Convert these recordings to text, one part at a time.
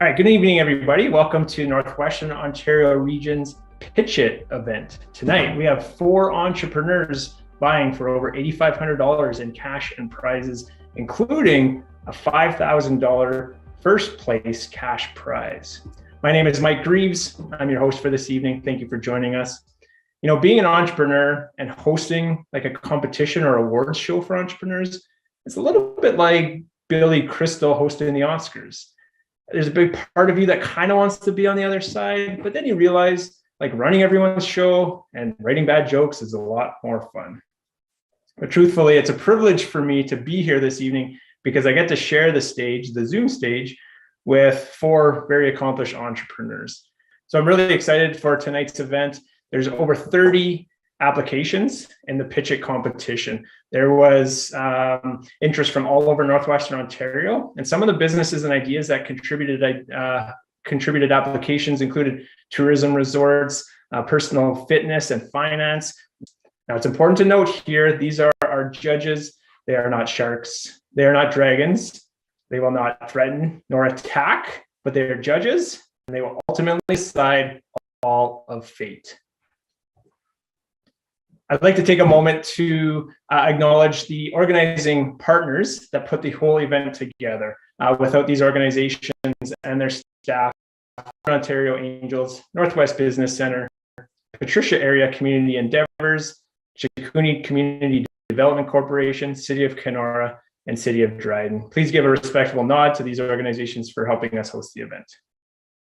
All right, good evening, everybody. Welcome to Northwestern Ontario Region's Pitch IT event. Tonight, we have 4 entrepreneurs vying for over $8,500 in cash and prizes, including a $5,000 first place cash prize. My name is Mike Greaves. I'm your host for this evening. Thank you for joining us. You know, being an entrepreneur and hosting like a competition or awards show for entrepreneurs, it's a little bit like Billy Crystal hosting the Oscars. There's a big part of you that kind of wants to be on the other side, but then you realize like running everyone's show and writing bad jokes is a lot more fun. But truthfully, it's a privilege for me to be here this evening because I get to share the stage, the Zoom stage, with 4 very accomplished entrepreneurs. So I'm really excited for tonight's event. There's over 30 applications in the Pitch IT competition. There was interest from all over Northwestern Ontario, and some of the businesses and ideas that contributed applications included tourism resorts, personal fitness, and finance. Now, it's important to note here, these are our judges. They are not sharks. They are not dragons. They will not threaten nor attack, but they are judges, and they will ultimately decide all of fate. I'd like to take a moment to acknowledge the organizing partners that put the whole event together. Without these organizations and their staff, Ontario Angels, Northwest Business Center, Patricia Area Community Endeavors, Chikuni Community Development Corporation, City of Kenora, and City of Dryden. Please give a respectful nod to these organizations for helping us host the event.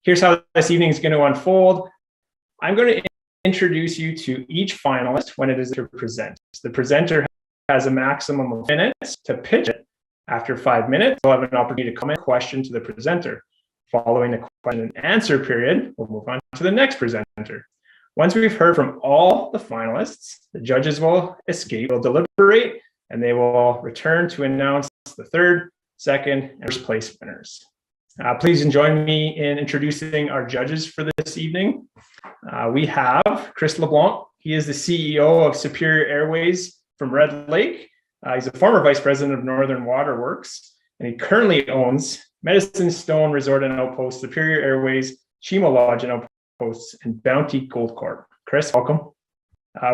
Here's how this evening is going to unfold. I'm going to introduce you to each finalist when it is to present. The presenter has a maximum of minutes to pitch it. After 5 minutes, we'll have an opportunity to comment a question to the presenter. Following the question and answer period, we'll move on to the next presenter. Once we've heard from all the finalists, the judges will escape, will deliberate, and they will return to announce the third, second, and first place winners. Please join me in introducing our judges for this evening. We have Chris LeBlanc. He is the CEO of Superior Airways from Red Lake. He's a former vice president of Northern Waterworks, and he currently owns Medicine Stone Resort and Outpost, Superior Airways, Chimo Lodge and Outposts, and Bounty Gold Corp. Chris, welcome.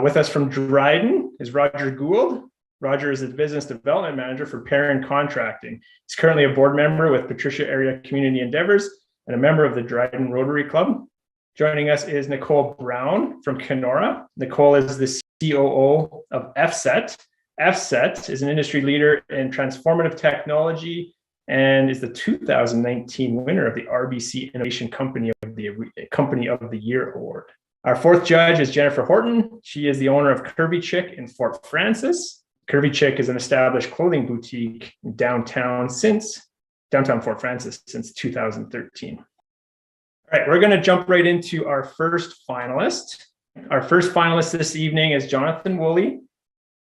With us from Dryden is Roger Gould. Roger is the business development manager for Perrin Contracting. He's currently a board member with Patricia Area Community Endeavors and a member of the Dryden Rotary Club. Joining us is Nicole Brown from Kenora. Nicole is the COO of FSET. FSET is an industry leader in transformative technology and is the 2019 winner of the RBC Innovation Company of the Year Award. Our 4th judge is Jennifer Horton. She is the owner of Curvy Chick in Fort Frances. Curvy Chick is an established clothing boutique in downtown Fort Frances since 2013. All right, we're going to jump right into our first finalist. Our first finalist this evening is Jonathan Woolley.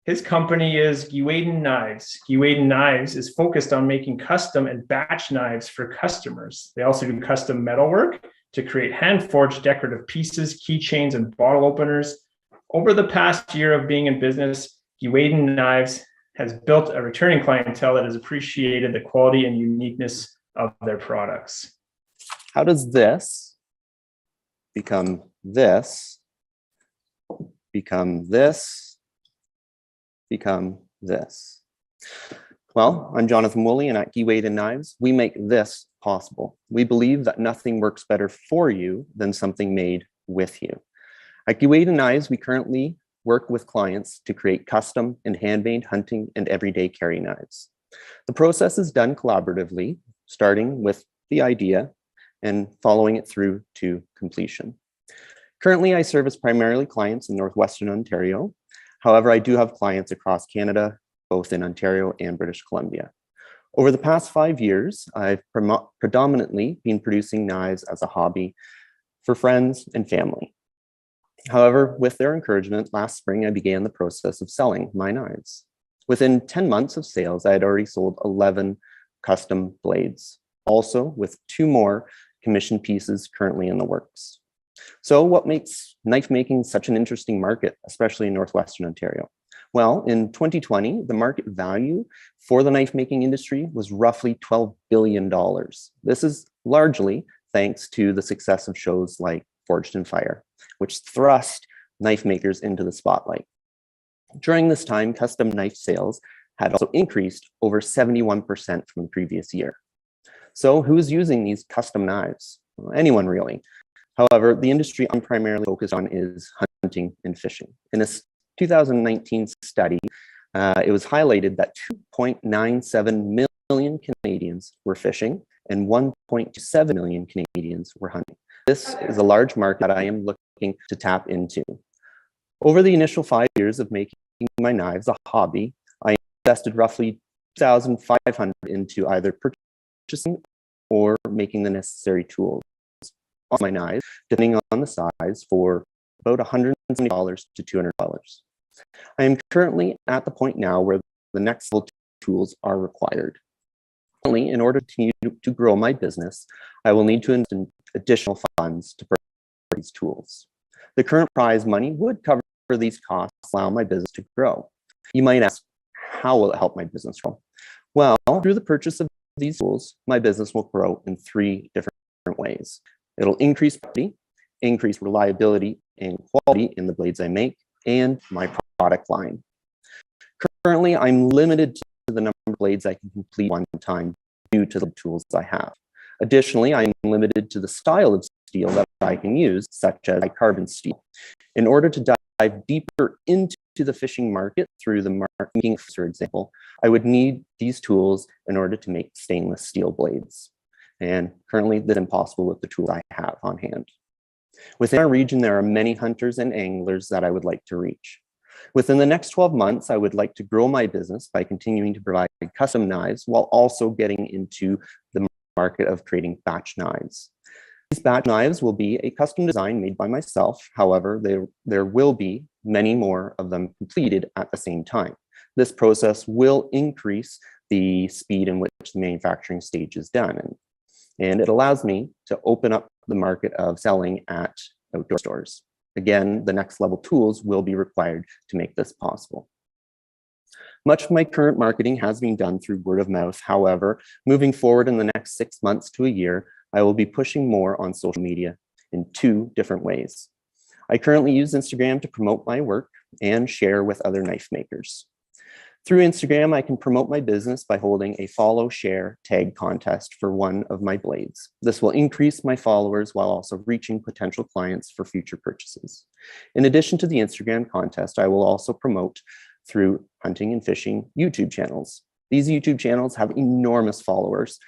His company is Guaden Knives. Guaden Knives is focused on making custom and batch knives for customers. They also do custom metalwork to create hand-forged decorative pieces, keychains, and bottle openers. Over the past year of being in business, Guaden Knives has built a returning clientele that has appreciated the quality and uniqueness of their products. How does this become this, become this, become this? Well, I'm Jonathan Woolley, and at Guaden Knives, we make this possible. We believe that nothing works better for you than something made with you. At Guaden Knives, we currently work with clients to create custom and handmade hunting and everyday carry knives. The process is done collaboratively, starting with the idea and following it through to completion. Currently, I service primarily clients in Northwestern Ontario. However, I do have clients across Canada, both in Ontario and British Columbia. Over the past 5 years, I've predominantly been producing knives as a hobby for friends and family. However, with their encouragement, last spring, I began the process of selling my knives. Within 10 months of sales, I had already sold 11 custom blades, also with 2 more commissioned pieces currently in the works. So what makes knife making such an interesting market, especially in Northwestern Ontario? Well, in 2020, the market value for the knife making industry was roughly $12 billion. This is largely thanks to the success of shows like Forged in Fire, which thrust knife makers into the spotlight. During this time, custom knife sales had also increased over 71% from the previous year. So who's using these custom knives? Well, anyone really. However, the industry I'm primarily focused on is hunting and fishing. In a 2019 study, it was highlighted that 2.97 million Canadians were fishing and 1.7 million Canadians were hunting. This is a large market that I am looking to tap into. Over the initial 5 years of making my knives a hobby, I invested roughly $2,500 into either purchasing or making the necessary tools on my knives, depending on the size, for about $170 to $200. I am currently at the point now where the next level tools are required. Only in order to grow my business, I will need to invest in additional funds to purchase these tools. The current prize money would cover these costs, allow my business to grow. You might ask, how will it help my business grow? Well, through the purchase of these tools, my business will grow in 3 different ways. It'll increase quality, increase reliability and quality in the blades I make, and my product line. Currently, I'm limited to the number of blades I can complete one time due to the tools I have. Additionally, I'm limited to the style of steel that I can use, such as carbon steel. In order to dive deeper into the fishing market through the marketing, for example, I would need these tools in order to make stainless steel blades. And currently, that's impossible with the tools I have on hand. Within our region, there are many hunters and anglers that I would like to reach. Within the next 12 months, I would like to grow my business by continuing to provide custom knives while also getting into the market of creating batch knives. These batch knives will be a custom design made by myself. However, there will be many more of them completed at the same time. This process will increase the speed in which the manufacturing stage is done. And it allows me to open up the market of selling at outdoor stores. Again, the next level tools will be required to make this possible. Much of my current marketing has been done through word of mouth. However, moving forward in the next 6 months to a year, I will be pushing more on social media in 2 different ways. I currently use Instagram to promote my work and share with other knife makers. Through Instagram, I can promote my business by holding a follow, share, tag contest for one of my blades. This will increase my followers while also reaching potential clients for future purchases. In addition to the Instagram contest, I will also promote through hunting and fishing YouTube channels. These YouTube channels have enormous followers.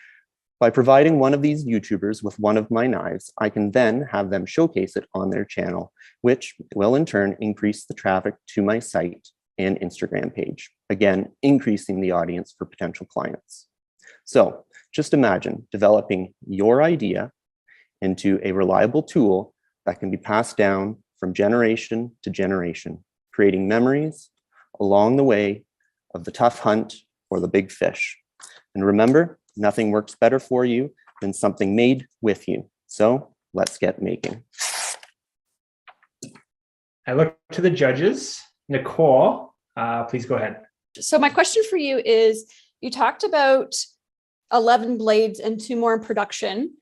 By providing one of these YouTubers with one of my knives, I can then have them showcase it on their channel, which will in turn increase the traffic to my site and Instagram page, again, increasing the audience for potential clients. So just imagine developing your idea into a reliable tool that can be passed down from generation to generation, creating memories along the way of the tough hunt or the big fish. And remember, nothing works better for you than something made with you. So let's get making. I look to the judges. Nicole, please go ahead. So my question for you is, you talked about 11 blades and 2 more in production,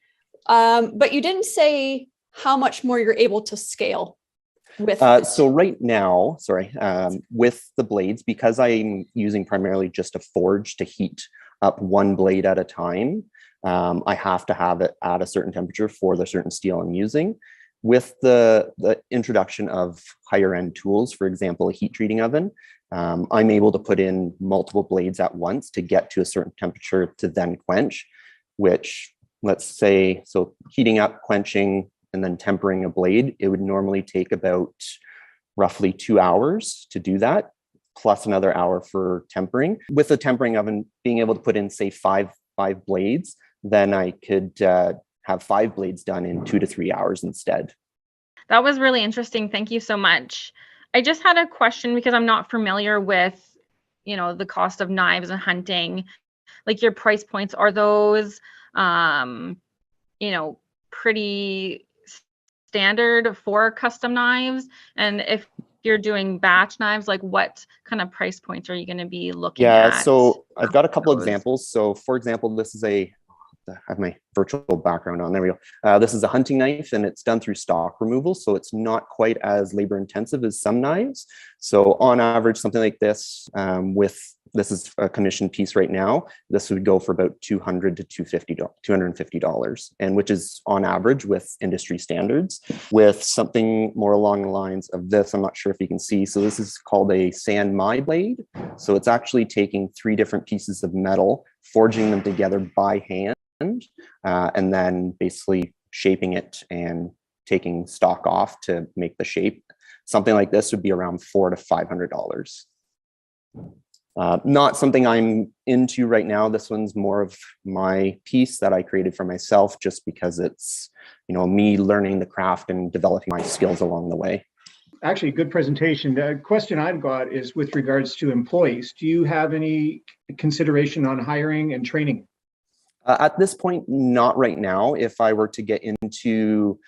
but you didn't say how much more you're able to scale with. So right now, with the blades, because I'm using primarily just a forge to heat up one blade at a time, I have to have it at a certain temperature for the certain steel I'm using. With the introduction of higher end tools, for example, a heat treating oven, I'm able to put in multiple blades at once to get to a certain temperature to then quench, which, let's say, so heating up, quenching, and then tempering a blade, it would normally take about roughly 2 hours to do that, plus another hour for tempering. With the tempering oven being able to put in, say, five blades, then I could have 5 blades done in 2 to 3 hours instead. That was really interesting. Thank you so much. I just had a question because I'm not familiar with, the cost of knives and hunting. Like, your price points, are those, pretty standard for custom knives? And if you're doing batch knives, like what kind of price points are you going to be looking Yeah, at? so I've got a couple those? examples. So for example, this is I have my virtual background on. There we go. This is a hunting knife and it's done through stock removal. So it's not quite as labor intensive as some knives. So on average, something like this this is a commissioned piece right now. This would go for about $200 to $250, and which is on average with industry standards. With something more along the lines of this, I'm not sure if you can see. So this is called a San Mai blade. So it's actually taking 3 different pieces of metal, forging them together by hand, and then basically shaping it and taking stock off to make the shape. Something like this would be around $400 to $500. Not something I'm into right now. This one's more of my piece that I created for myself, just because it's, me learning the craft and developing my skills along the way. Actually, good presentation. The question I've got is with regards to employees. Do you have any consideration on hiring and training? At this point, not right now. If I were to get into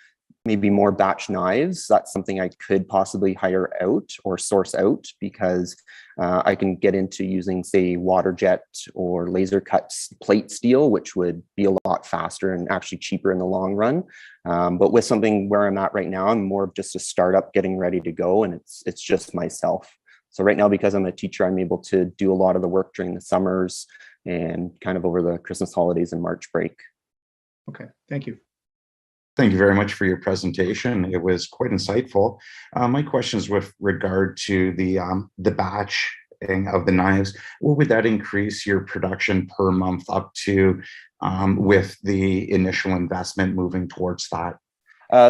maybe more batch knives, that's something I could possibly hire out or source out, because I can get into using, say, water jet or laser cut plate steel, which would be a lot faster and actually cheaper in the long run. But with something where I'm at right now, I'm more of just a startup getting ready to go, and it's just myself. So right now, because I'm a teacher, I'm able to do a lot of the work during the summers and kind of over the Christmas holidays and March break. Okay, thank you. Thank you very much for your presentation. It was quite insightful. My question is with regard to the batching of the knives. What would that increase your production per month up to with the initial investment moving towards that?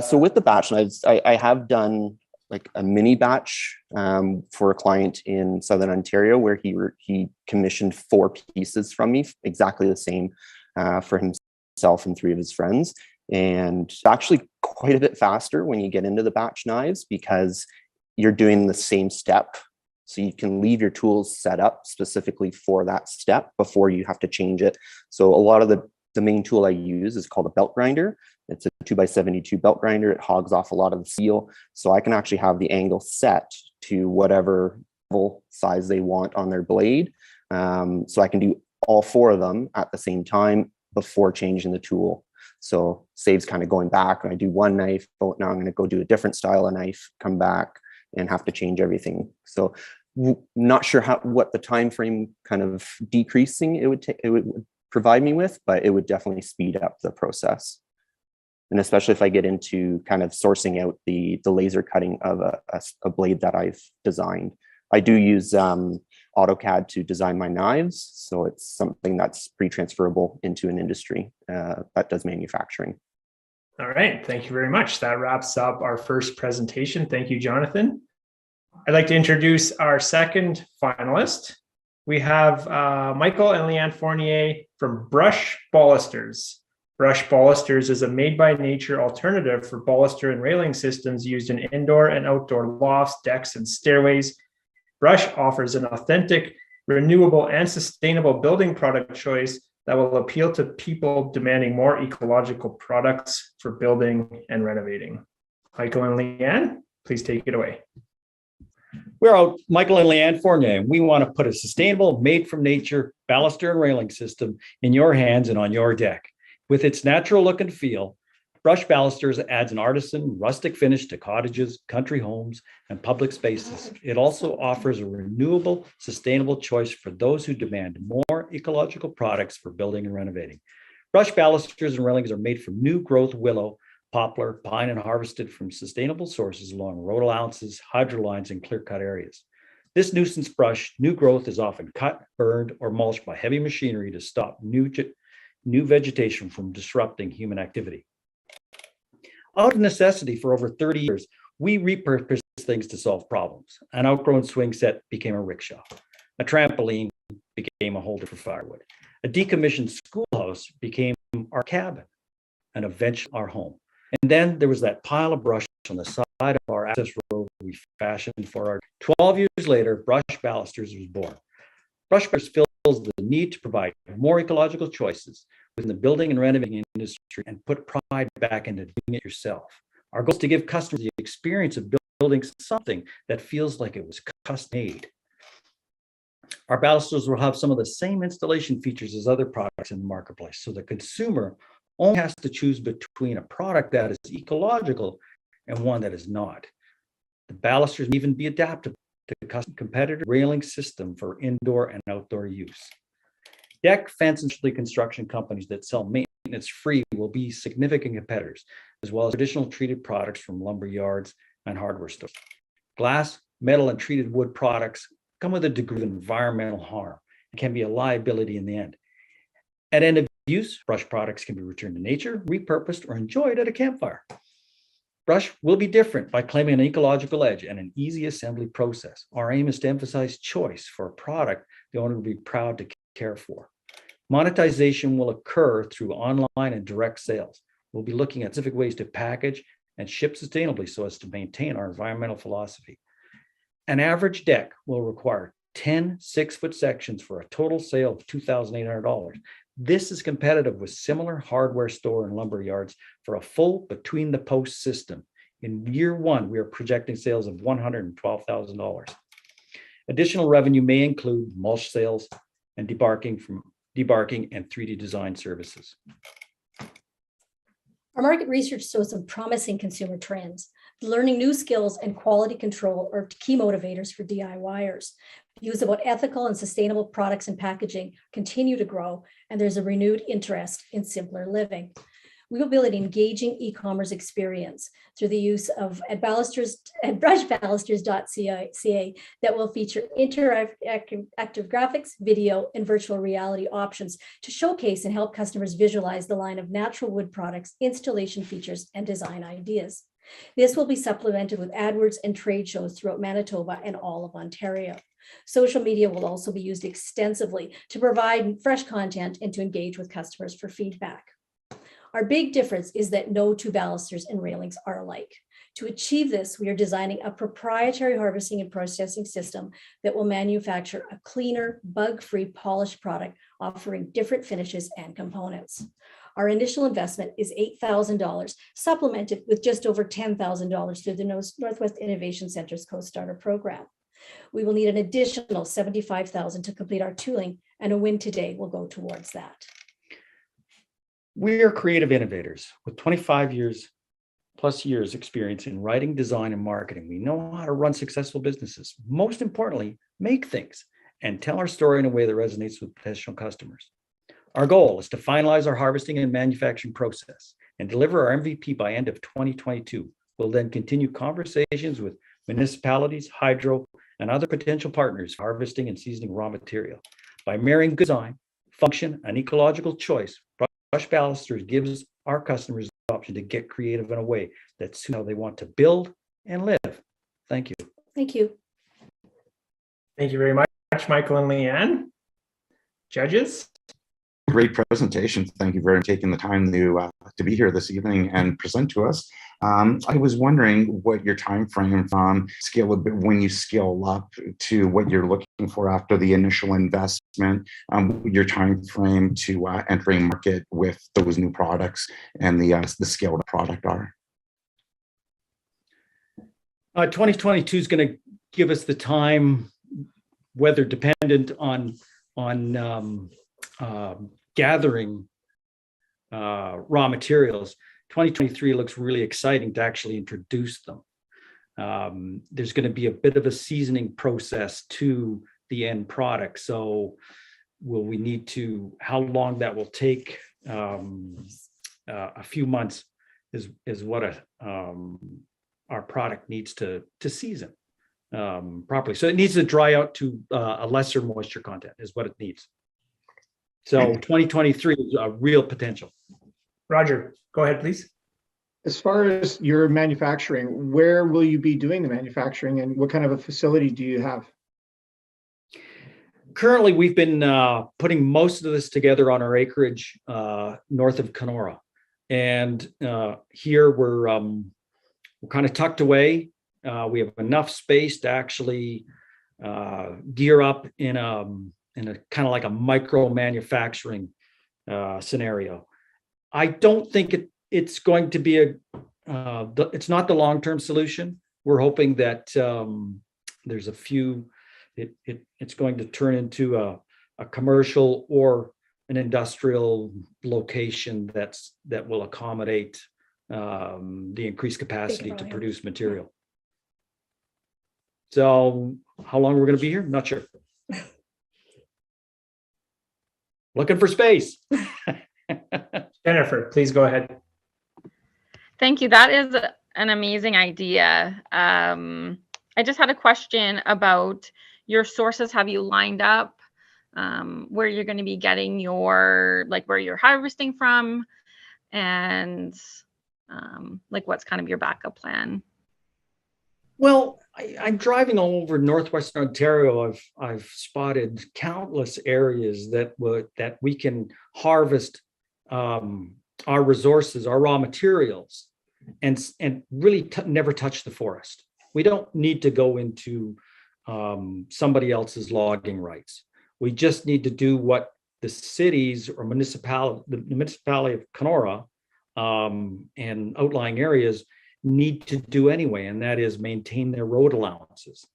So with the batch knives, I have done like a mini batch for a client in Southern Ontario, where he commissioned 4 pieces from me, exactly the same for himself and 3 of his friends. And actually quite a bit faster when you get into the batch knives, because you're doing the same step. So you can leave your tools set up specifically for that step before you have to change it. So a lot of the main tool I use is called a belt grinder. It's a 2x72 belt grinder. It hogs off a lot of the steel. So I can actually have the angle set to whatever size they want on their blade. So I can do all 4 of them at the same time before changing the tool. So saves kind of going back. When I do one knife, now I'm going to go do a different style of knife, come back and have to change everything. So not sure what the time frame kind of decreasing it would provide me with, but it would definitely speed up the process. And especially if I get into kind of sourcing out the laser cutting of a blade that I've designed. I do use AutoCAD to design my knives, so it's something that's pre-transferable into an industry that does manufacturing. All right, thank you very much. That wraps up our first presentation. Thank you, Jonathan. I'd like to introduce our second finalist. We have Michael and Leanne Fournier from Brush Ballisters. Brush Ballisters is a made-by-nature alternative for baluster and railing systems used in indoor and outdoor lofts, decks, and stairways. Brush offers an authentic, renewable, and sustainable building product choice that will appeal to people demanding more ecological products for building and renovating. Michael and Leanne, please take it away. We're Michael and Leanne Fournier, and we want to put a sustainable, made-from-nature baluster and railing system in your hands and on your deck. With its natural look and feel, Brush Balusters adds an artisan, rustic finish to cottages, country homes, and public spaces. It also offers a renewable, sustainable choice for those who demand more ecological products for building and renovating. Brush Balusters and railings are made from new growth willow, poplar, pine, and harvested from sustainable sources along road allowances, hydro lines, and clear-cut areas. This nuisance brush, new growth, is often cut, burned, or mulched by heavy machinery to stop new vegetation from disrupting human activity. Out of necessity for over 30 years, we repurposed things to solve problems. An outgrown swing set became a rickshaw. A trampoline became a holder for firewood. A decommissioned schoolhouse became our cabin, and eventually our home. And then there was that pile of brush on the side of our access road we fashioned for our 12 years later, Brush Balusters was born. Brush Balusters fills the need to provide more ecological choices within the building and renovating industry and put pride back into doing it yourself. Our goal is to give customers the experience of building something that feels like it was custom made. Our balusters will have some of the same installation features as other products in the marketplace, so the consumer only has to choose between a product that is ecological and one that is not. The balusters may even be adaptable to the custom competitor railing system for indoor and outdoor use. Deck, fence, and specialty construction companies that sell maintenance-free will be significant competitors, as well as traditional treated products from lumber yards and hardware stores. Glass, metal, and treated wood products come with a degree of environmental harm and can be a liability in the end. At end of use, brush products can be returned to nature, repurposed, or enjoyed at a campfire. Brush will be different by claiming an ecological edge and an easy assembly process. Our aim is to emphasize choice for a product the owner will be proud to care for. Monetization will occur through online and direct sales. We'll be looking at specific ways to package and ship sustainably so as to maintain our environmental philosophy. An average deck will require 10 6-foot sections for a total sale of $2,800. This is competitive with similar hardware store and lumber yards for a full between the post system. In year one, we are projecting sales of $112,000. Additional revenue may include mulch sales and debarking and 3D design services. Our market research shows some promising consumer trends. Learning new skills and quality control are key motivators for DIYers. Views about ethical and sustainable products and packaging continue to grow, and there's a renewed interest in simpler living. We will build an engaging e-commerce experience through the use of brushbalusters.ca that will feature interactive graphics, video, and virtual reality options to showcase and help customers visualize the line of natural wood products, installation features, and design ideas. This will be supplemented with AdWords and trade shows throughout Manitoba and all of Ontario. Social media will also be used extensively to provide fresh content and to engage with customers for feedback. Our big difference is that no two balusters and railings are alike. To achieve this, we are designing a proprietary harvesting and processing system that will manufacture a cleaner, bug-free, polished product offering different finishes and components. Our initial investment is $8,000, supplemented with just over $10,000 through the Northwest Innovation Center's Co-Starter program. We will need an additional $75,000 to complete our tooling, and a win today will go towards that. We are creative innovators with 25 plus years experience in writing, design, and marketing. We know how to run successful businesses. Most importantly, make things and tell our story in a way that resonates with potential customers. Our goal is to finalize our harvesting and manufacturing process and deliver our MVP by end of 2022. We'll then continue conversations with municipalities, hydro, and other potential partners harvesting and seasoning raw material. By marrying good design, function, and ecological choice, Brush Balusters gives our customers the option to get creative in a way that suits how they want to build and live. Thank you. Thank you. Thank you very much, Michael and Leanne. Judges? Great presentation. Thank you for taking the time to be here this evening and present to us. I was wondering what your time frame from scale a bit when you scale up to what you're looking for after the initial investment, your time frame to entering market with those new products and the scaled product are. 2022 is going to give us the time, weather dependent on gathering raw materials. 2023 looks really exciting to actually introduce them. There's going to be a bit of a seasoning process to the end product. So will we need to, how long that will take? A few months is what our product needs to season properly. So it needs to dry out to a lesser moisture content is what it needs. So 2023 is a real potential. Roger, go ahead, please. As far as your manufacturing, where will you be doing the manufacturing and what kind of a facility do you have? Currently, we've been putting most of this together on our acreage north of Kenora. And here we're kind of tucked away. We have enough space to actually gear up in a kind of like a micro manufacturing scenario. I don't think it's going to be it's not the long-term solution. we're hoping that there's a few, it's going to turn into a commercial or an industrial location that will accommodate the increased capacity to produce material. So how long we're going to be here? Not sure. Looking for space. Jennifer, please go ahead. Thank you. That is an amazing idea. I just had a question about your sources. Have you lined up where you're going to be getting your, like where you're harvesting from, and like what's kind of your backup plan? Well, I'm driving all over Northwestern Ontario. I've spotted countless areas that we can harvest our resources, our raw materials, and really never touch the forest. We don't need to go into somebody else's logging rights. We just need to do what the cities or the municipality of Kenora and outlying areas need to do anyway, and that is maintain their road allowances.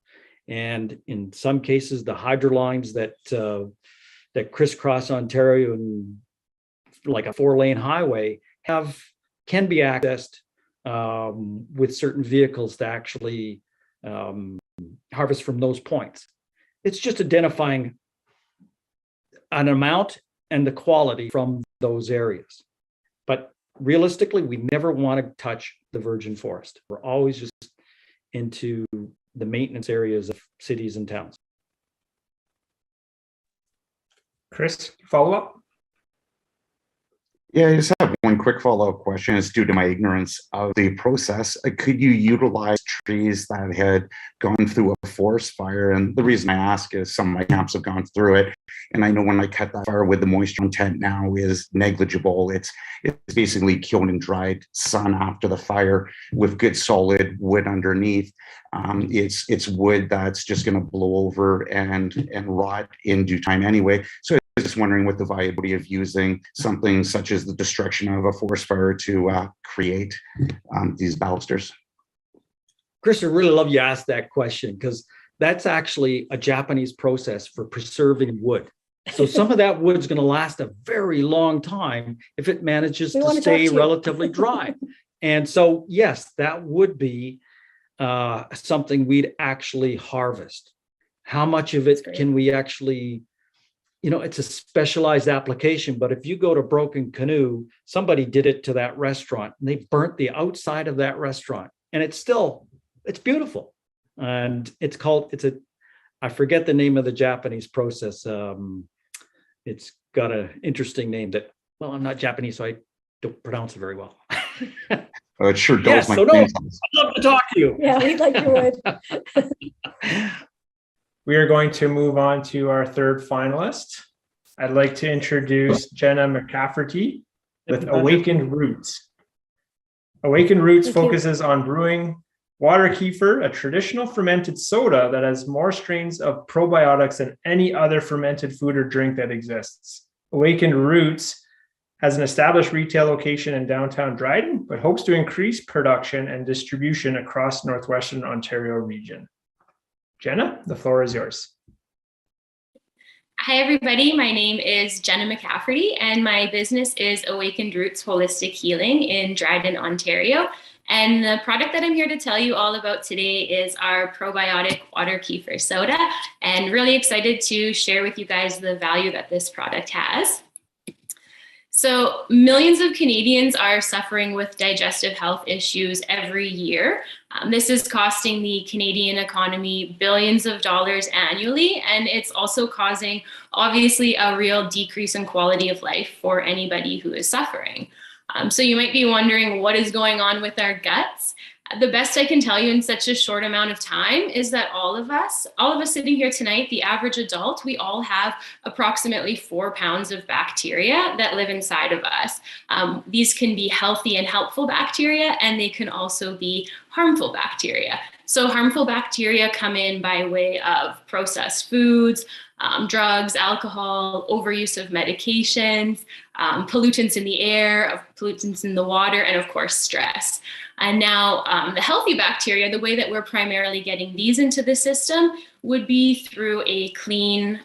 And in some cases, the hydro lines that crisscross Ontario and like a 4-lane highway can be accessed with certain vehicles to actually harvest from those points. It's just identifying an amount and the quality from those areas. But realistically, we never want to touch the virgin forest. We're always just into the maintenance areas of cities and towns. Chris, follow up? Yeah, I just have one quick follow-up question. It's due to my ignorance of the process. Could you utilize trees that had gone through a forest fire? And the reason I ask is some of my camps have gone through it. And I know when I cut that fire with the moisture content now is negligible. It's basically kiln and dried sun after the fire with good solid wood underneath. It's wood that's just going to blow over and rot in due time anyway. So I was just wondering what the viability of using something such as the destruction of a forest fire to create these balusters. Chris, I really love you asked that question, because that's actually a Japanese process for preserving wood. So some of that wood is going to last a very long time if it manages to stay relatively dry. And so, yes, that would be something we'd actually harvest. How much of it can we actually, it's a specialized application, but if you go to Broken Canoe, somebody did it to that restaurant and they burnt the outside of that restaurant, and it's beautiful. And I forget the name of the Japanese process. It's got an interesting name that, well, I'm not Japanese, so I don't pronounce it very well. It sure does. Yes, so no, I'd love to talk to you. Yeah, we'd like you would. We are going to move on to our third finalist. I'd like to introduce Jenna McCafferty with Awakened Roots. Awakened Roots focuses on brewing water kefir, a traditional fermented soda that has more strains of probiotics than any other fermented food or drink that exists. Awakened Roots has an established retail location in downtown Dryden, but hopes to increase production and distribution across Northwestern Ontario region. Jenna, the floor is yours. Hi, everybody. My name is Jenna McCafferty, and my business is Awakened Roots Holistic Healing in Dryden, Ontario. And the product that I'm here to tell you all about today is our probiotic water kefir soda, and really excited to share with you guys the value that this product has. So millions of Canadians are suffering with digestive health issues every year. This is costing the Canadian economy billions of dollars annually, and it's also causing, obviously, a real decrease in quality of life for anybody who is suffering. So you might be wondering what is going on with our guts. The best I can tell you in such a short amount of time is that all of us sitting here tonight, the average adult, we all have approximately 4 pounds of bacteria that live inside of us. These can be healthy and helpful bacteria, and they can also be harmful bacteria. So harmful bacteria come in by way of processed foods, drugs, alcohol, overuse of medications, pollutants in the air, pollutants in the water, and of course, stress. And now the healthy bacteria, the way that we're primarily getting these into the system would be through a clean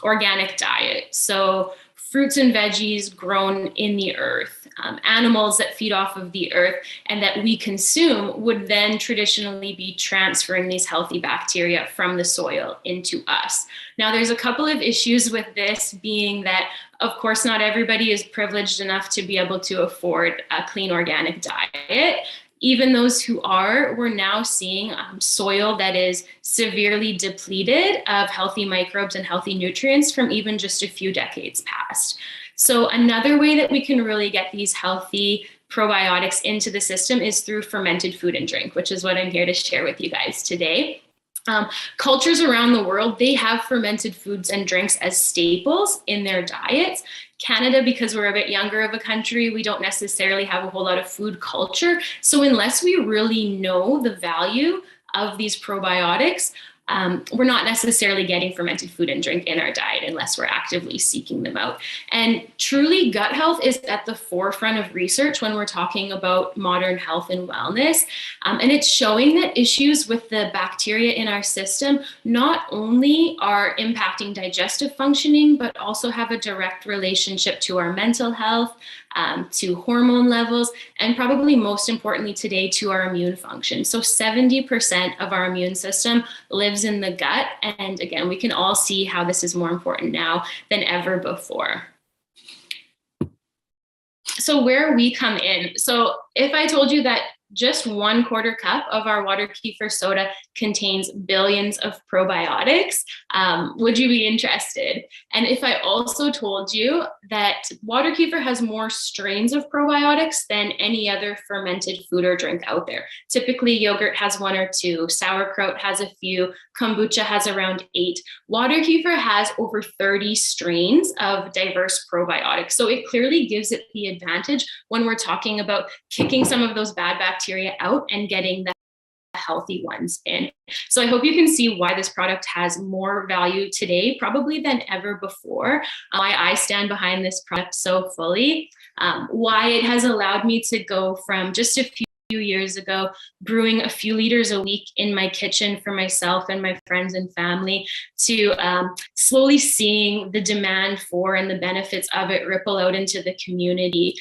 organic diet. So fruits and veggies grown in the earth, animals that feed off of the earth and that we consume would then traditionally be transferring these healthy bacteria from the soil into us. Now, there's a couple of issues with this, being that, of course, not everybody is privileged enough to be able to afford a clean organic diet. Even those who are, we're now seeing soil that is severely depleted of healthy microbes and healthy nutrients from even just a few decades past. So another way that we can really get these healthy probiotics into the system is through fermented food and drink, which is what I'm here to share with you guys today. Cultures around the world, they have fermented foods and drinks as staples in their diets. Canada, because we're a bit younger of a country, we don't necessarily have a whole lot of food culture. So unless we really know the value of these probiotics, we're not necessarily getting fermented food and drink in our diet unless we're actively seeking them out. And truly, gut health is at the forefront of research when we're talking about modern health and wellness. And it's showing that issues with the bacteria in our system not only are impacting digestive functioning, but also have a direct relationship to our mental health, to hormone levels, and probably most importantly today, to our immune function. So 70% of our immune system lives in the gut. And again, we can all see how this is more important now than ever before. So where we come in. So if I told you that just 1/4 cup of our water kefir soda contains billions of probiotics, would you be interested? And if I also told you that water kefir has more strains of probiotics than any other fermented food or drink out there. Typically, yogurt has 1 or 2, sauerkraut has a few, kombucha has around 8. Water kefir has over 30 strains of diverse probiotics. So it clearly gives it the advantage when we're talking about kicking some of those bad bacteria out and getting the healthy ones in. So I hope you can see why this product has more value today, probably than ever before, why I stand behind this product so fully, why it has allowed me to go from just a few years ago brewing a few liters a week in my kitchen for myself and my friends and family to slowly seeing the demand for and the benefits of it ripple out into the community.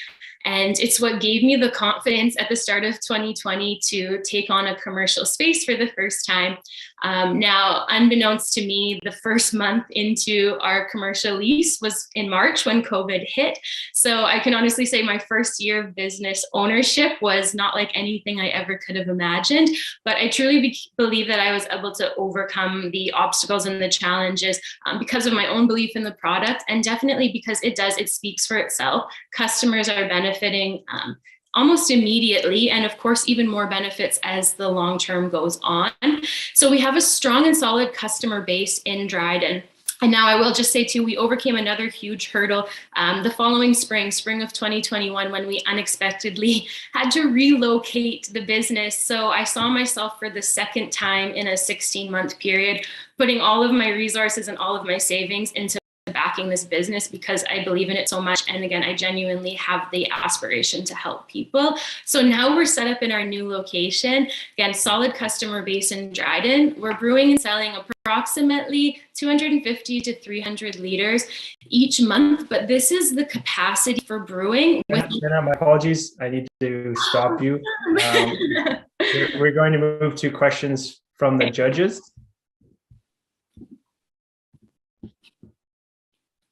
And it's what gave me the confidence at the start of 2020 to take on a commercial space for the first time. Now, unbeknownst to me, the first month into our commercial lease was in March when COVID hit. So I can honestly say my first year of business ownership was not like anything I ever could have imagined. But I truly believe that I was able to overcome the obstacles and the challenges because of my own belief in the product, and definitely because it speaks for itself. Customers are benefiting almost immediately, and of course, even more benefits as the long term goes on. So we have a strong and solid customer base in Dryden. And now I will just say too, we overcame another huge hurdle the following spring of 2021, when we unexpectedly had to relocate the business. So I saw myself for the second time in a 16-month period, putting all of my resources and all of my savings into backing this business because I believe in it so much. And again, I genuinely have the aspiration to help people. So now we're set up in our new location. Again, solid customer base in Dryden. We're brewing and selling approximately 250 to 300 liters each month, but this is the capacity for brewing. Jenna, my apologies. I need to stop you. We're going to move to questions from the judges.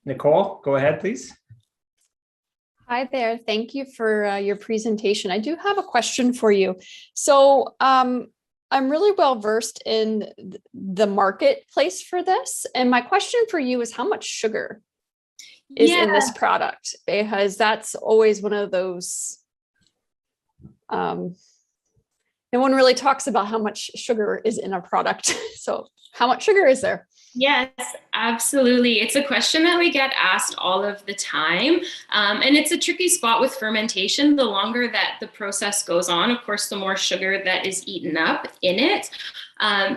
Nicole, go ahead, please. Hi there. Thank you for your presentation. I do have a question for you. So I'm really well versed in the marketplace for this. And my question for you is, how much sugar is in this product? Because that's always one of those, no one really talks about how much sugar is in a product. So how much sugar is there? Yes, Absolutely. It's a question that we get asked all of the time. And it's a tricky spot with fermentation. The longer that the process goes on, of course, the more sugar that is eaten up in it.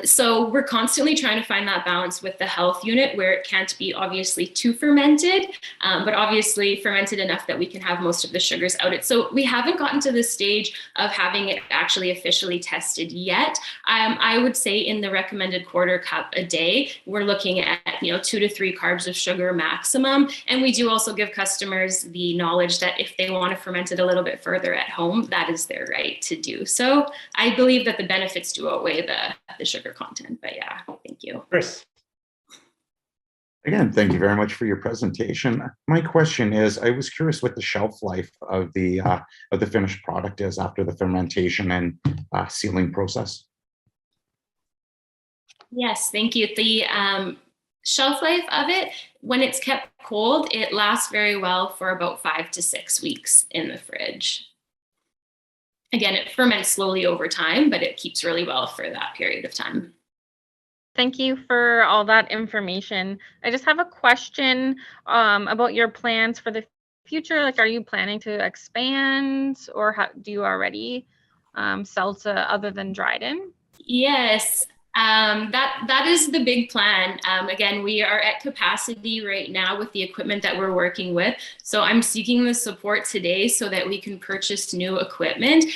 So we're constantly trying to find that balance with the health unit where it can't be obviously too fermented, but obviously fermented enough that we can have most of the sugars out it. So we haven't gotten to the stage of having it actually officially tested yet. I would say in the recommended quarter cup a day, we're looking at 2 to 3 carbs of sugar maximum. And we do also give customers the knowledge that if they want to ferment it a little bit further at home, that is their right to do so. I believe that the benefits do outweigh the sugar content, but yeah, thank you. Chris. Again, thank you very much for your presentation. My question is, I was curious what the shelf life of the finished product is after the fermentation and sealing process. Yes, thank you. The shelf life of it, when it's kept cold, it lasts very well for about 5 to 6 weeks in the fridge. Again, it ferments slowly over time, but it keeps really well for that period of time. Thank you for all that information. I just have a question about your plans for the future. Like, are you planning to expand, or do you already sell to other than Dryden? Yes. That is the big plan. Again, we are at capacity right now with the equipment that we're working with. So I'm seeking the support today so that we can purchase new equipment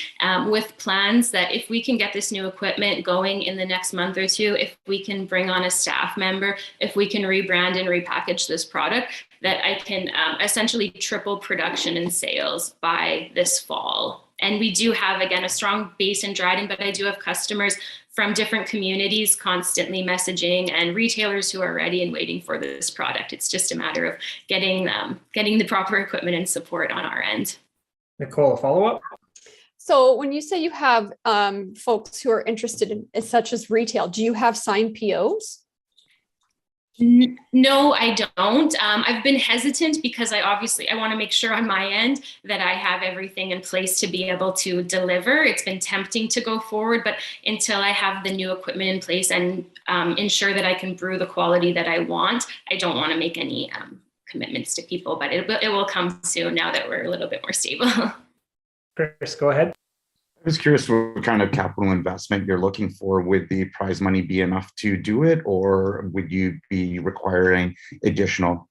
with plans that if we can get this new equipment going in the next month or two, if we can bring on a staff member, if we can rebrand and repackage this product, that I can essentially triple production and sales by this fall. And we do have, again, a strong base in Dryden, but I do have customers from different communities constantly messaging and retailers who are ready and waiting for this product. It's just a matter of getting the proper equipment and support on our end. Nicole, a follow-up? So when you say you have folks who are interested in such as retail, do you have signed POs? No, I don't. I've been hesitant because I want to make sure on my end that I have everything in place to be able to deliver. It's been tempting to go forward, but until I have the new equipment in place and ensure that I can brew the quality that I want, I don't want to make any commitments to people, but it will come soon now that we're a little bit more stable. Chris, go ahead. I was curious what kind of capital investment you're looking for. Would the prize money be enough to do it, or would you be requiring additional?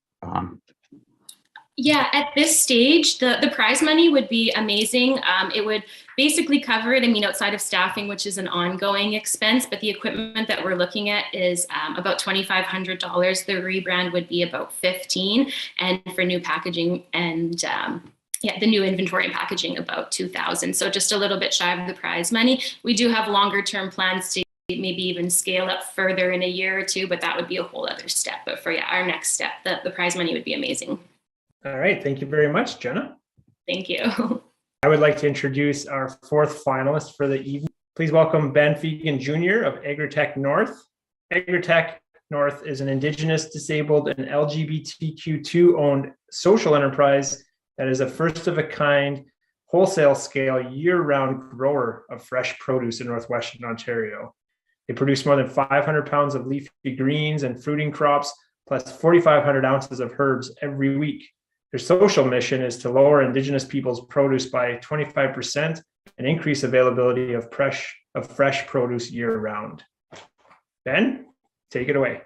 Yeah, at this stage, the prize money would be amazing. It would basically cover it. I mean, outside of staffing, which is an ongoing expense, but the equipment that we're looking at is about $2,500. The rebrand would be about $15,000, and for new packaging and the new inventory and packaging about $2,000. So just a little bit shy of the prize money. We do have longer term plans to maybe even scale up further in a year or two, but that would be a whole other step. But for our next step, the prize money would be amazing. All right. Thank you very much, Jenna. Thank you. I would like to introduce our fourth finalist for the evening. Please welcome Ben Fegan Jr. of Agritech North. Agritech North is an Indigenous, disabled, and LGBTQ2 owned social enterprise that is a first-of-a-kind, wholesale-scale, year-round grower of fresh produce in Northwestern Ontario. They produce more than 500 pounds of leafy greens and fruiting crops, plus 4,500 ounces of herbs every week. Their social mission is to lower Indigenous people's produce by 25% and increase availability of fresh produce year-round. Ben, take it away.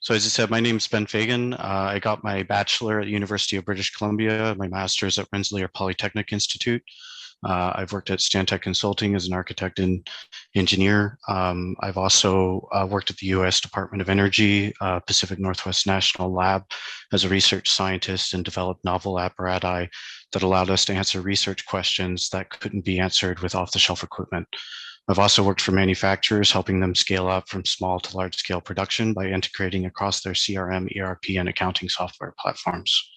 So as I said, my name is Ben Fagan. I got my bachelor at the University of British Columbia, my master's at Rensselaer Polytechnic Institute. I've worked at Stantec Consulting as an architect and engineer. I've also worked at the U.S. Department of Energy, Pacific Northwest National Lab as a research scientist, and developed novel apparatus that allowed us to answer research questions that couldn't be answered with off-the-shelf equipment. I've also worked for manufacturers, helping them scale up from small to large scale production by integrating across their CRM, ERP, and accounting software platforms.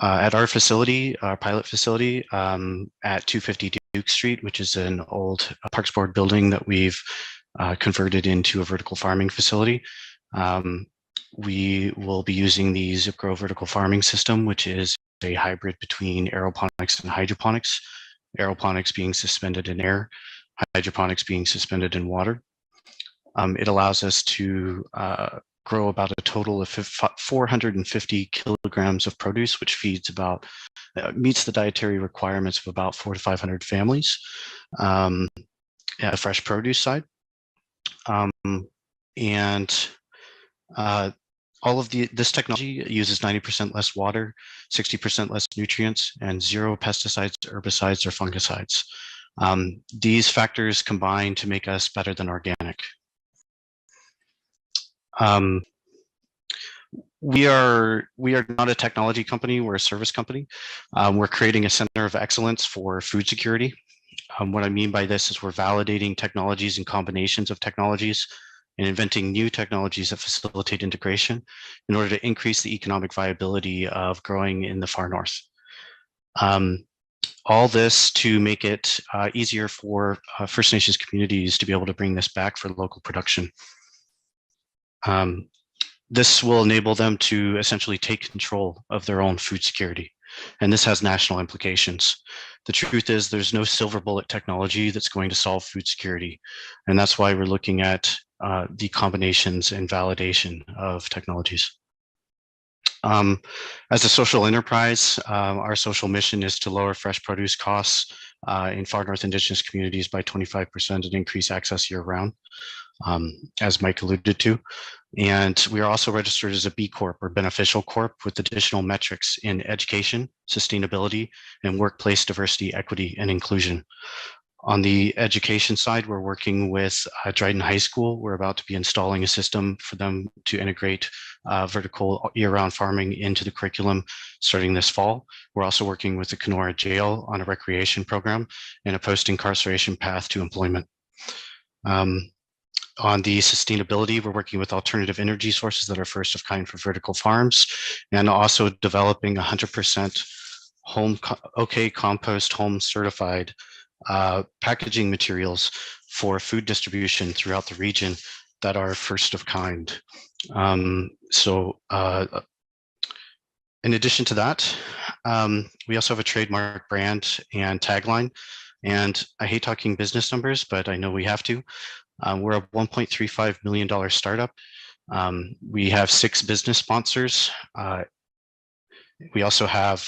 At our facility, our pilot facility at 250 Duke Street, which is an old Parks Board building that we've converted into a vertical farming facility, we will be using the ZipGrow vertical farming system, which is a hybrid between aeroponics and hydroponics. Aeroponics being suspended in air, hydroponics being suspended in water. It allows us to grow about a total of 450 kilograms of produce, which feeds about, meets the dietary requirements of about 400 to 500 families at the fresh produce side. All of this technology uses 90% less water, 60% less nutrients, and 0 pesticides, herbicides, or fungicides. These factors combine to make us better than organic. We are not a technology company, we're a service company. We're creating a center of excellence for food security. What I mean by this is we're validating technologies and combinations of technologies and inventing new technologies that facilitate integration in order to increase the economic viability of growing in the far north. All this to make it easier for First Nations communities to be able to bring this back for local production. This will enable them to essentially take control of their own food security. And this has national implications. The truth is there's no silver bullet technology that's going to solve food security. And that's why we're looking at the combinations and validation of technologies. As a social enterprise, our social mission is to lower fresh produce costs in far north Indigenous communities by 25% and increase access year round, as Mike alluded to. And we are also registered as a B Corp or beneficial corp with additional metrics in education, sustainability, and workplace diversity, equity, and inclusion. On the education side, we're working with Dryden High School. We're about to be installing a system for them to integrate vertical year-round farming into the curriculum starting this fall. We're also working with the Kenora Jail on a recreation program and a post-incarceration path to employment. On the sustainability, we're working with alternative energy sources that are first of kind for vertical farms, and also developing 100% OK Compost Home certified packaging materials for food distribution throughout the region that are first of kind. In addition to that, we also have a trademark brand and tagline. And I hate talking business numbers, but I know we have to. We're a $1.35 million startup. We have 6 business sponsors. We also have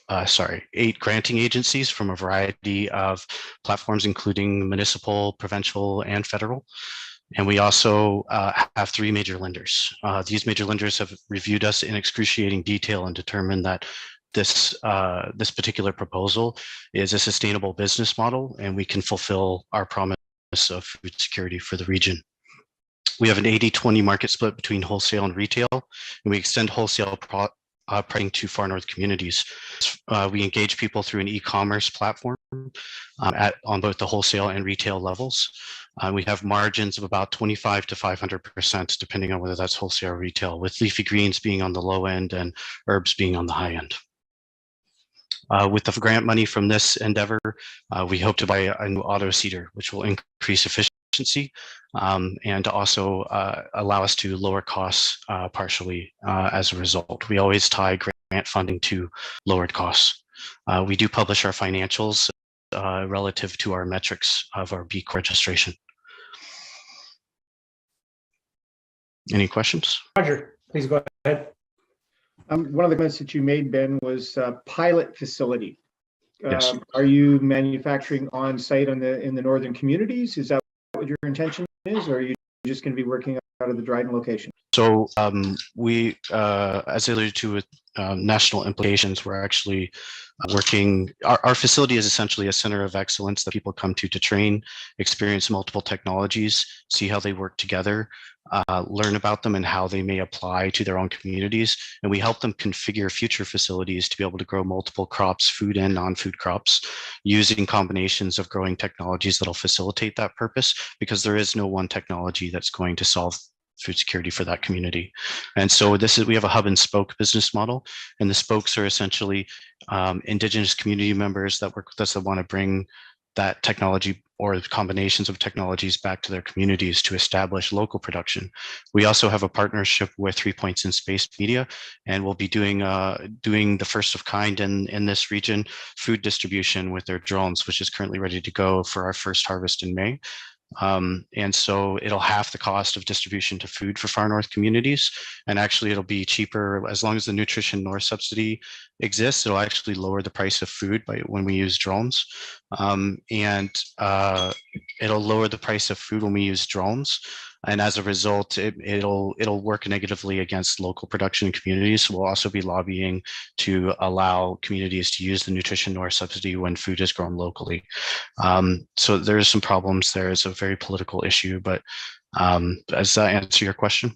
8 granting agencies from a variety of platforms, including municipal, provincial, and federal. And we also have 3 major lenders. These major lenders have reviewed us in excruciating detail and determined that this particular proposal is a sustainable business model, and we can fulfill our promise of food security for the region. We have an 80-20 market split between wholesale and retail, and we extend wholesale pricing to far north communities. We engage people through an e-commerce platform on both the wholesale and retail levels. We have margins of about 25 to 500%, depending on whether that's wholesale or retail, with leafy greens being on the low end and herbs being on the high end. With the grant money from this endeavor, we hope to buy a new auto seeder, which will increase efficiency and also allow us to lower costs partially as a result. We always tie grant funding to lowered costs. We do publish our financials relative to our metrics of our B Corp registration. Any questions? Roger, please go ahead. One of the comments that you made, Ben, was pilot facility. Yes. Are you manufacturing on site in the northern communities? Is that what your intention is, or are you just going to be working out of the Dryden location? So we, as I alluded to with national implications, we're actually working, our facility is essentially a center of excellence that people come to train, experience multiple technologies, see how they work together, learn about them and how they may apply to their own communities. And we help them configure future facilities to be able to grow multiple crops, food and non-food crops, using combinations of growing technologies that'll facilitate that purpose, because there is no one technology that's going to solve food security for that community. And so we have a hub and spoke business model, and the spokes are essentially Indigenous community members that work with us that want to bring that technology or combinations of technologies back to their communities to establish local production. We also have a partnership with 3 Points in Space Media, and we'll be doing the first of kind in this region, food distribution with their drones, which is currently ready to go for our first harvest in May. And so it'll halve the cost of distribution to food for far north communities. And actually it'll be cheaper as long as the Nutrition North subsidy exists. It'll actually lower the price of food when we use drones. It'll lower the price of food when we use drones. And as a result, it'll work negatively against local production communities. We'll also be lobbying to allow communities to use the Nutrition North subsidy when food is grown locally. So there's some problems there. It's a very political issue, but does that answer your question?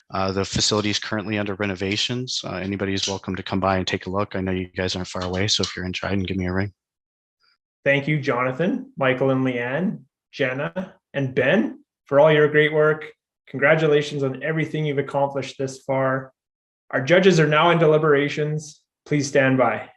The facility is currently under renovations. Anybody is welcome to come by and take a look. I know you guys aren't far away, so if you're in Dryden, give me a ring. Thank you, Jonathan, Michael and Leanne, Jenna, and Ben, for all your great work. Congratulations on everything you've accomplished this far. Our judges are now in deliberations. Please stand by.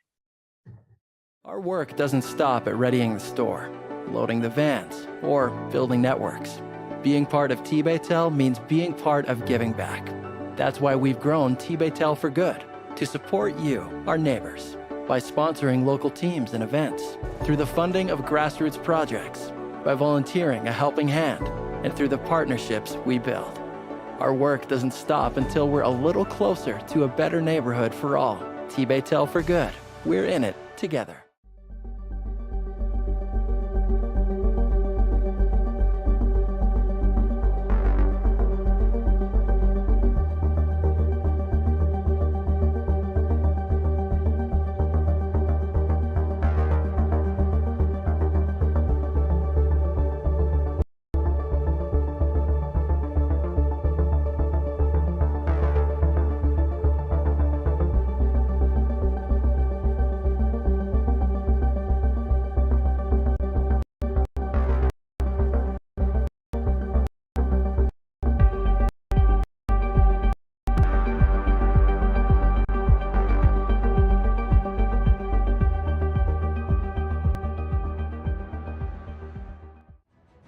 Our work doesn't stop at readying the store, loading the vans, or building networks. Being part of T-Baytel means being part of giving back. That's why we've grown T-Baytel for Good, to support you, our neighbors, by sponsoring local teams and events, through the funding of grassroots projects, by volunteering a helping hand, and through the partnerships we build. Our work doesn't stop until we're a little closer to a better neighborhood for all. T-Baytel for Good. We're in it together.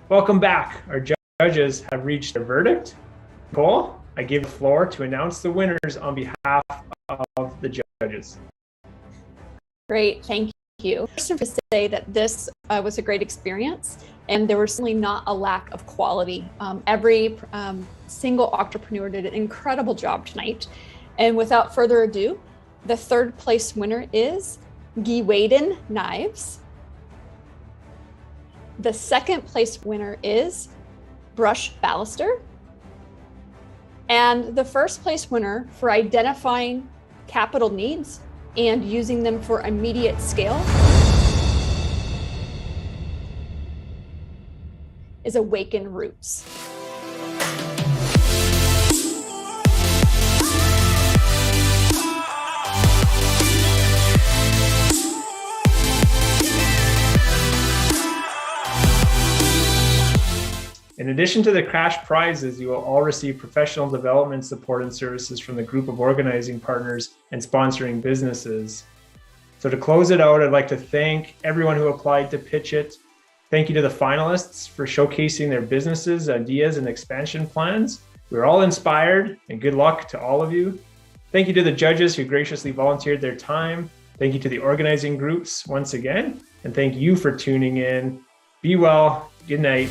Welcome back. Our judges have reached their verdict. Nicole, I give the floor to announce the winners on behalf of the judges. Great, thank you. First, to say that this was a great experience, and there was certainly not a lack of quality. Every single entrepreneur did an incredible job tonight. And without further ado, the third place winner is Giwaden Knives. The second place winner is Brush Baluster. And the first place winner for identifying capital needs and using them for immediate scale is Awaken Roots. In addition to the cash prizes, you will all receive professional development support and services from the group of organizing partners and sponsoring businesses. So to close it out, I'd like to thank everyone who applied to Pitch It. Thank you to the finalists for showcasing their businesses, ideas, and expansion plans. We're all inspired, and good luck to all of you. Thank you to the judges who graciously volunteered their time. Thank you to the organizing groups once again, and thank you for tuning in. Be well. Good night.